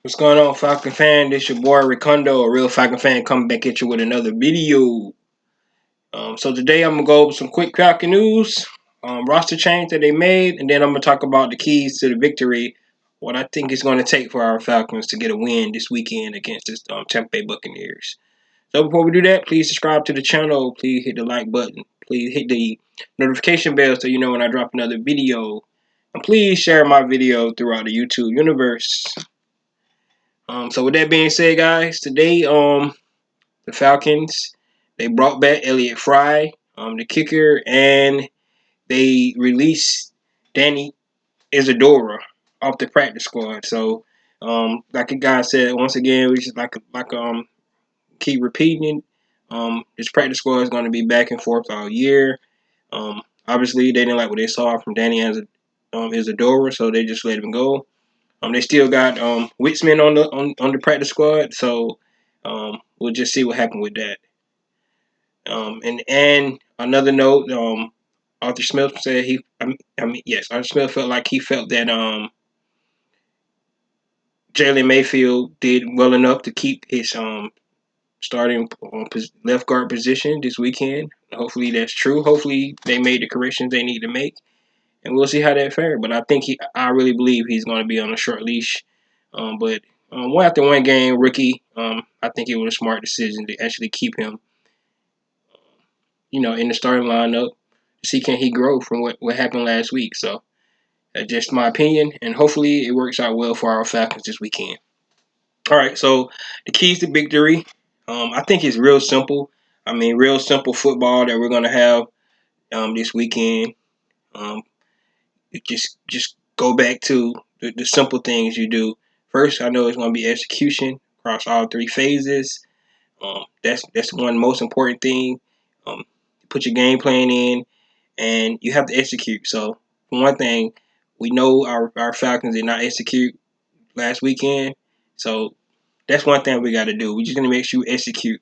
What's going on, Falcon fan? This your boy Ricondo, a real Falcon fan, coming back at you with another video. So today I'm gonna go over some quick Falcon news, roster change that they made, and then I'm gonna talk about the keys to the victory. What I think it's going to take for our Falcons to get a win this weekend against this Tampa Bay Buccaneers. So before we do that, please subscribe to the channel. Please hit the like button. Please hit the notification bell so you know when I drop another video. And please share my video throughout the YouTube universe. So with that being said, guys, today the Falcons they brought back Elliott Fry, the kicker, and they released Danny Isadora off the practice squad. So like a guy said once again, we just keep repeating. This practice squad is going to be back and forth all year. Obviously, they didn't like what they saw from Danny Isadora, so they just let him go. They still got Witzman on the practice squad, so we'll just see what happened with that. And another note, Arthur Smith said Arthur Smith felt like he felt that Jalen Mayfield did well enough to keep his starting left guard position this weekend. Hopefully that's true. Hopefully they made the corrections they need to make, and we'll see how that fares. But I really believe he's going to be on a short leash. But one after one game, rookie, I think it was a smart decision to actually keep him, in the starting lineup to see can he grow from what happened last week. So that's just my opinion, and hopefully it works out well for our Falcons this weekend. All right, so the keys to victory, I think it's real simple. I mean, real simple football that we're gonna have this weekend. Um, just go back to the simple things you do. First, I know it's going to be execution across all three phases. That's one most important thing. Um, put your game plan in, and you have to execute. So, for one thing, we know our Falcons did not execute last weekend. So, that's one thing we got to do. We're just going to make sure we execute.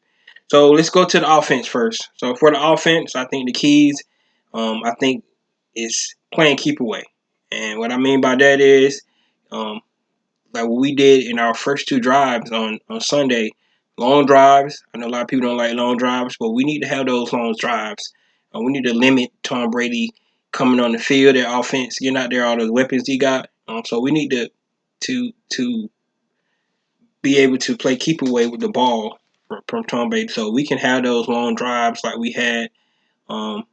So, let's go to the offense first. So, for the offense, I think the keys, I think, is playing keep away. And what I mean by that is, um, like what we did in our first two drives on Sunday, long drives. I know a lot of people don't like long drives, but we need to have those long drives. We need to limit Tom Brady coming on the field, their offense, getting out there, all those weapons he got. So we need to be able to play keep away with the ball from Tom Brady, so we can have those long drives like we had um,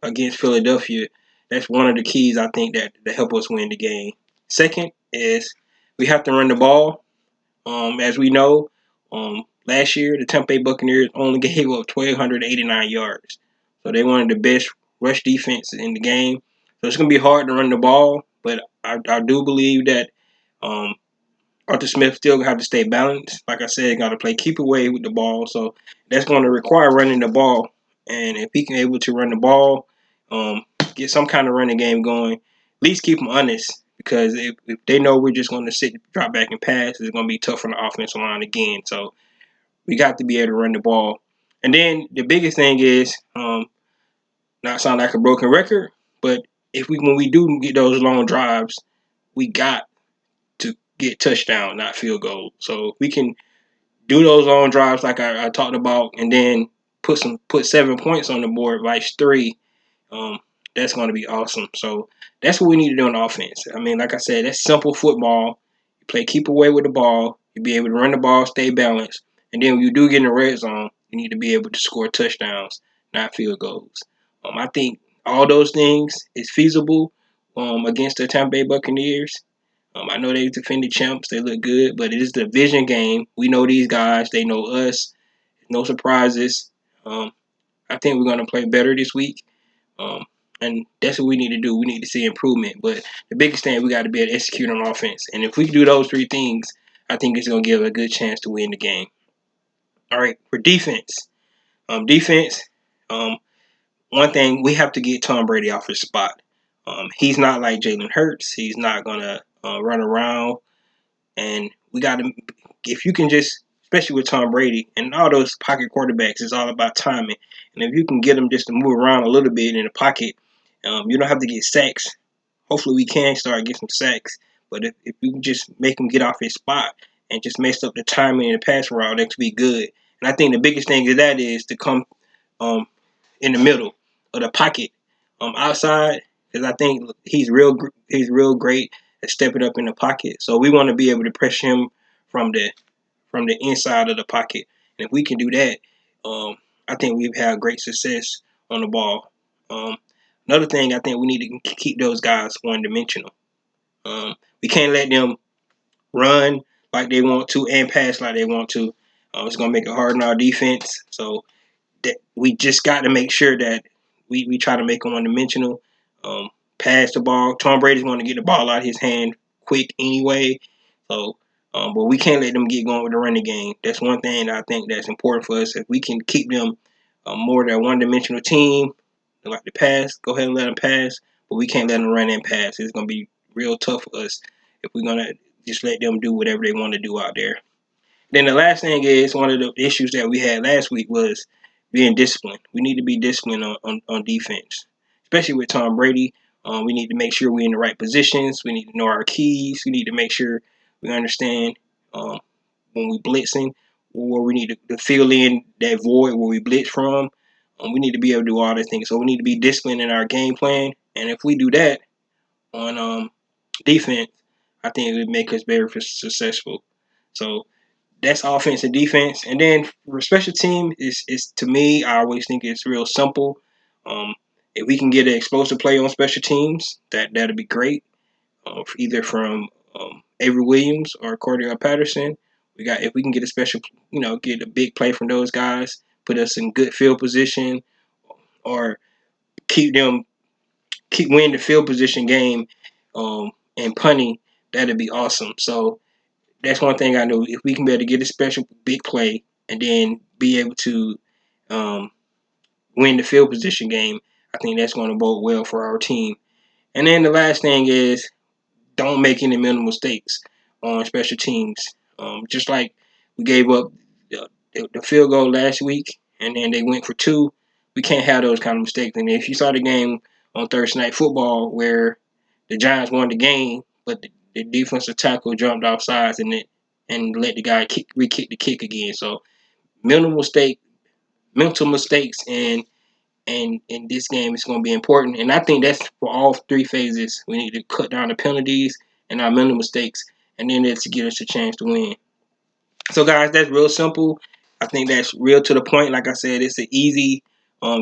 against Philadelphia. That's one of the keys I think that help us win the game. Second is we have to run the ball. As we know, last year the Tampa Bay Buccaneers only gave up 1,289 yards, so they one of the best rush defenses in the game. So it's gonna be hard to run the ball, but I do believe that um, Arthur Smith still gonna have to stay balanced. Like I said, got to play keep away with the ball, so that's going to require running the ball. And if he can able to run the ball, get some kind of running game going, at least keep them honest. Because if they know we're just going to sit, drop back, and pass, it's going to be tough on the offensive line again. So we got to be able to run the ball. And then the biggest thing is, not sound like a broken record, but when we do get those long drives, we got to get touchdown, not field goal. So if we can do those long drives like I talked about, and then put 7 points on the board, vice three. Um, that's going to be awesome. So that's what we need to do on offense. I mean, like I said, that's simple football. You play keep away with the ball. You be able to run the ball, stay balanced, and then when you do get in the red zone, you need to be able to score touchdowns, not field goals. I think all those things is feasible against the Tampa Bay Buccaneers. I know they defended champs. They look good, but it is the division game. We know these guys. They know us. No surprises. Um, I think we're going to play better this week. Um, and that's what we need to do. We need to see improvement. But the biggest thing, we got to be able to execute on offense. And if we do those three things, I think it's going to give a good chance to win the game. All right, for defense. Defense, one thing, we have to get Tom Brady off his spot. He's not like Jalen Hurts. He's not going to run around. And we got to, if you can just, especially with Tom Brady and all those pocket quarterbacks, it's all about timing. And if you can get them just to move around a little bit in the pocket, you don't have to get sacks. Hopefully, we can start getting some sacks. But if we can just make him get off his spot and just mess up the timing and the pass route, that could be good. And I think the biggest thing of that is to come in the middle of the pocket, outside, because I think he's real great at stepping up in the pocket. So we want to be able to pressure him from the inside of the pocket. And if we can do that, I think we've had great success on the ball. Um, Another thing, I think we need to keep those guys one dimensional. We can't let them run like they want to and pass like they want to. It's going to make it hard on our defense. So that we just got to make sure that we try to make them one dimensional. Pass the ball. Tom Brady's going to get the ball out of his hand quick anyway. So, but we can't let them get going with the running game. That's one thing that I think that's important for us. If we can keep them more than one dimensional team, they like to pass, go ahead and let them pass. But we can't let them run and pass. It's going to be real tough for us if we're going to just let them do whatever they want to do out there. Then the last thing is one of the issues that we had last week was being disciplined. We need to be disciplined on defense, especially with Tom Brady. We need to make sure we're in the right positions. We need to know our keys. We need to make sure we understand when we blitzing, or we need to fill in that void where we blitz from. We need to be able to do all these things. So we need to be disciplined in our game plan. And if we do that on defense, I think it would make us very successful. So that's offense and defense. And then for special team, is to me, I always think it's real simple. Um, if we can get an explosive play on special teams, that'd be great. Either from Avery Williams or Cordell Patterson. If we can get a special, get a big play from those guys, put us in good field position, or keep win the field position game, and punting, that'd be awesome. So that's one thing I know. If we can be able to get a special big play and then be able to um, win the field position game, I think that's going to bode well for our team. And then the last thing is, don't make any mental mistakes on special teams. Just like we gave up the field goal last week, and then they went for two. We can't have those kind of mistakes. And if you saw the game on Thursday Night Football where the Giants won the game, but the defensive tackle jumped off sides and let the guy re-kick the kick again. So mental mistakes and in this game is going to be important. And I think that's for all three phases. We need to cut down the penalties and our mental mistakes, and then it's to get us a chance to win. So, guys, that's real simple. I think that's real to the point. Like I said, it's an easy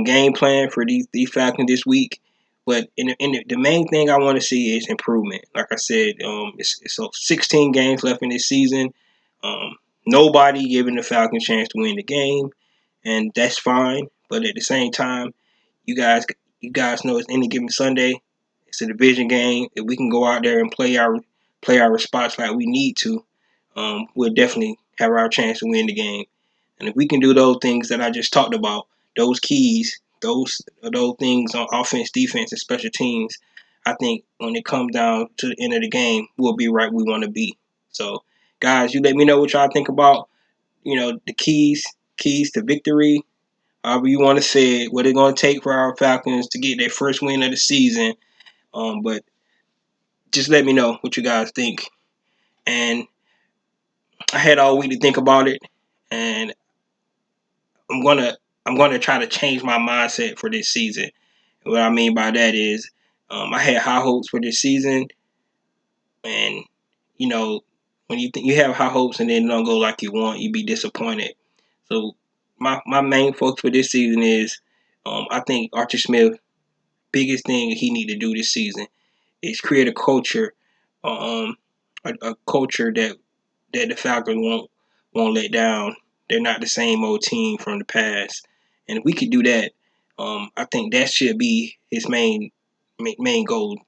game plan for these Falcons this week. But the main thing I want to see is improvement. Like I said, it's so 16 games left in this season. Um, Nobody giving the Falcons a chance to win the game, and that's fine. But at the same time, you guys know it's any given Sunday. It's a division game. If we can go out there and play our spots like we need to, we'll definitely have our chance to win the game. And if we can do those things that I just talked about, those keys, those things on offense, defense, and special teams, I think when it comes down to the end of the game, we'll be right where we want to be. So, guys, you let me know what y'all think about, the keys to victory, however you want to say it, what it's going to take for our Falcons to get their first win of the season. But just let me know what you guys think. And I had all week to think about it, and I'm gonna try to change my mindset for this season. What I mean by that is, I had high hopes for this season, and when you have high hopes and then it don't go like you want, you be disappointed. So my main focus for this season is, I think Archie Smith, biggest thing he need to do this season is create a culture, a culture that the Falcons won't let down. They're not the same old team from the past, and if we could do that, I think that should be his main goal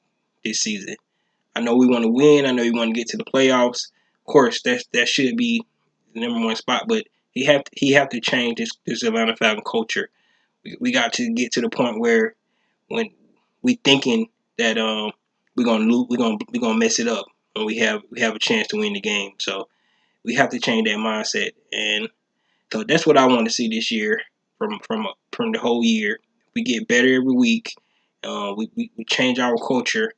this season. I know we want to win. I know we want to get to the playoffs. Of course, that should be the number one spot, but he have to change this Atlanta Falcon culture. We got to get to the point where when we thinking that we're gonna lose, we're gonna mess it up when we have a chance to win the game. So we have to change that mindset, and so that's what I want to see this year from the whole year. We get better every week. We change our culture,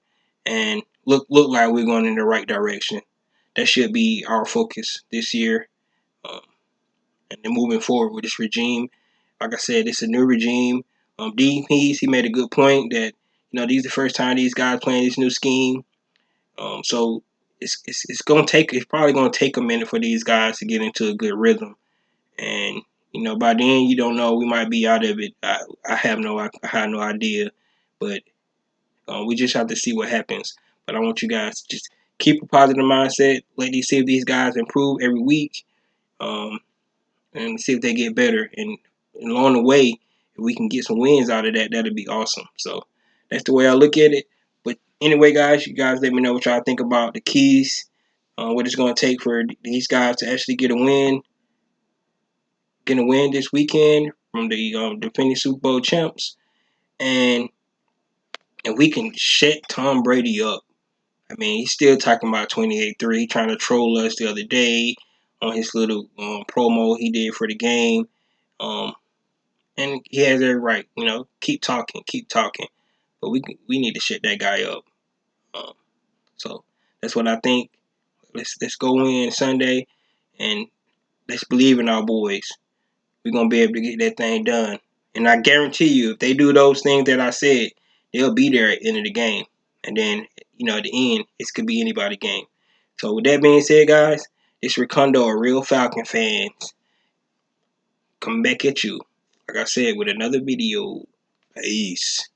and look like we're going in the right direction. That should be our focus this year. Um, and then moving forward with this regime, like I said, it's a new regime. He made a good point that these are the first time these guys playing this new scheme. So it's probably gonna take a minute for these guys to get into a good rhythm. And by then you don't know, we might be out of it. I have no idea, but we just have to see what happens. But I want you guys to just keep a positive mindset. See if these guys improve every week, um, and see if they get better. And along the way, if we can get some wins out of that, that'd be awesome. So that's the way I look at it. But anyway, guys, you guys let me know what y'all think about the keys. What it's going to take for these guys to actually get a win this weekend from the defending Super Bowl champs, and we can shut Tom Brady up. I mean, he's still talking about 28-3. He trying to troll us the other day on his little promo he did for the game. Um, and he has every right, keep talking, keep talking. But we need to shut that guy up. Um, so that's what I think. Let's go in Sunday and let's believe in our boys. We're gonna be able to get that thing done. And I guarantee you, if they do those things that I said, they'll be there at the end of the game. And then, at the end, it could be anybody's game. So with that being said, guys, it's Ricondo, a real Falcon fans. Come back at you, like I said, with another video. Peace.